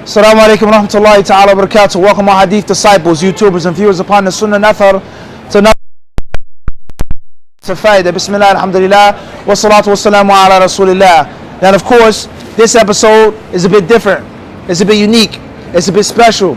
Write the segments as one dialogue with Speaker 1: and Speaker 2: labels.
Speaker 1: Assalamu alaikum wa rahmatullahi ta'ala wa barakatuh. Welcome our hadith disciples, YouTubers and viewers upon the Sunnah Nathar to Faida. Bismillah, alhamdulillah, wa salatu wa salamu ala rasulillah. And of course, this episode is a bit different. It's a bit unique. It's a bit special.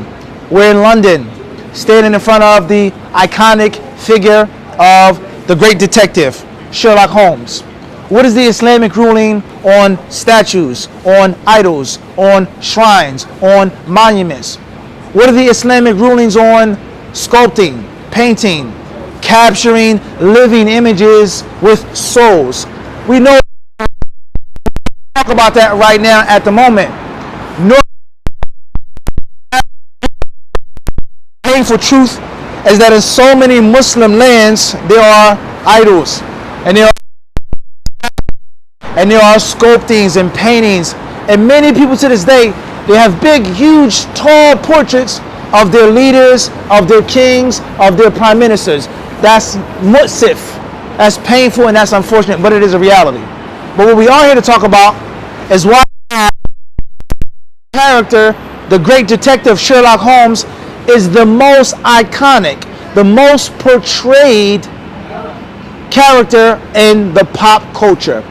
Speaker 1: We're in London, standing in front of the iconic figure of the great detective, Sherlock Holmes. What is the Islamic ruling on statues, on idols, on shrines, on monuments? What are the Islamic rulings on sculpting, painting, capturing living images with souls? We know talk about that right now at the moment. No painful truth is that in so many Muslim lands there are idols and there are sculptings and paintings, and many people to this day, they have big, huge, tall portraits of their leaders, of their kings, of their prime ministers. That's mutsif, that's painful, and that's unfortunate, but it is a reality. But what we are here to talk about is why character, the great detective Sherlock Holmes, is the most iconic, the most portrayed character in the pop culture.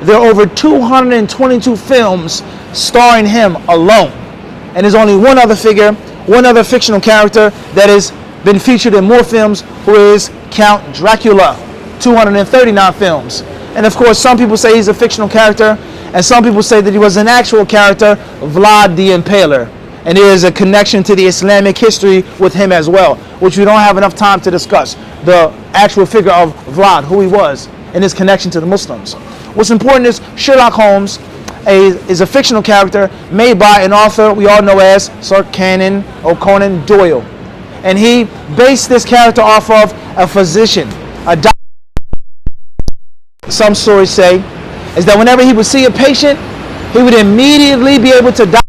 Speaker 1: There are over 222 films starring him alone. And there's only one other figure, one other fictional character that has been featured in more films, who is Count Dracula, 239 films. And of course, some people say he's a fictional character, and some people say that he was an actual character, Vlad the Impaler. And there is a connection to the Islamic history with him as well, which we don't have enough time to discuss. The actual figure of Vlad, who he was, and his connection to the Muslims. What's important is Sherlock Holmes is a fictional character made by an author we all know as Sir Conan Doyle. And he based this character off of a physician, a doctor. Some stories say is that whenever he would see a patient, he would immediately be able to figure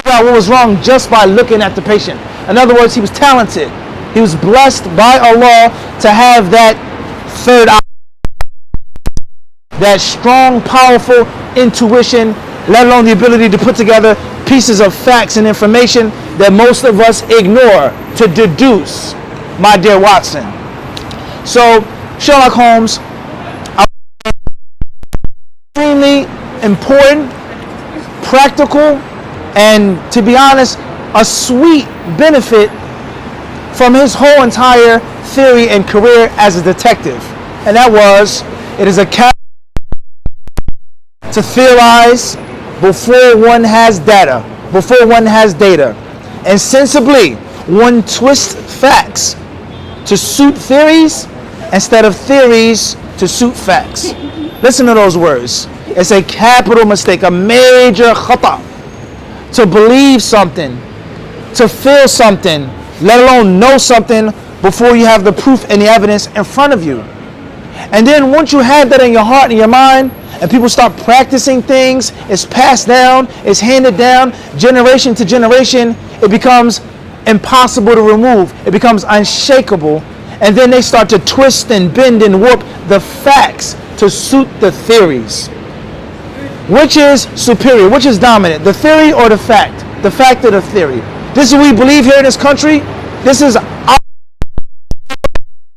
Speaker 1: out what was wrong just by looking at the patient. In other words, he was talented. He was blessed by Allah to have that third eye, that strong, powerful intuition, let alone the ability to put together pieces of facts and information that most of us ignore to deduce, my dear Watson. So, Sherlock Holmes, extremely important, practical, and to be honest, a sweet benefit from his whole entire theory and career as a detective. And that was, it is a character to theorize before one has data, and sensibly one twists facts to suit theories instead of theories to suit facts. Listen to those words. It's a capital mistake, a major khata, to believe something, to feel something, let alone know something before you have the proof and the evidence in front of you. And then once you have that in your heart and your mind, and people start practicing things, it's passed down, it's handed down generation to generation, it becomes impossible to remove. It becomes unshakable. And then they start to twist and bend and warp the facts to suit the theories. Which is superior? Which is dominant? The theory or the fact? The fact or the theory? This is what we believe here in this country. This is our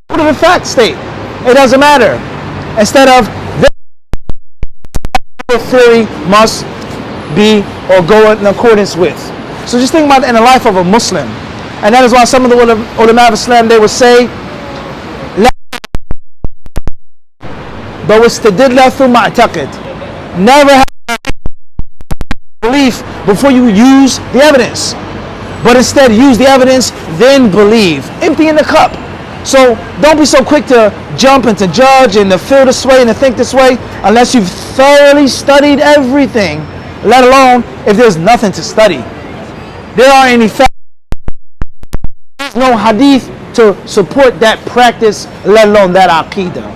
Speaker 1: the fact state. It doesn't matter. Instead of the theory must be or go in accordance with. So just think about it in the life of a Muslim. And that is why some of the ulama of Islam, they would say, never have belief before you use the evidence, but instead use the evidence, then believe. Empty in the cup. So don't be so quick to jump and to judge and to feel this way and to think this way unless you've thoroughly studied everything, let alone if there's nothing to study. There aren't any facts, no hadith to support that practice, let alone that aqidah.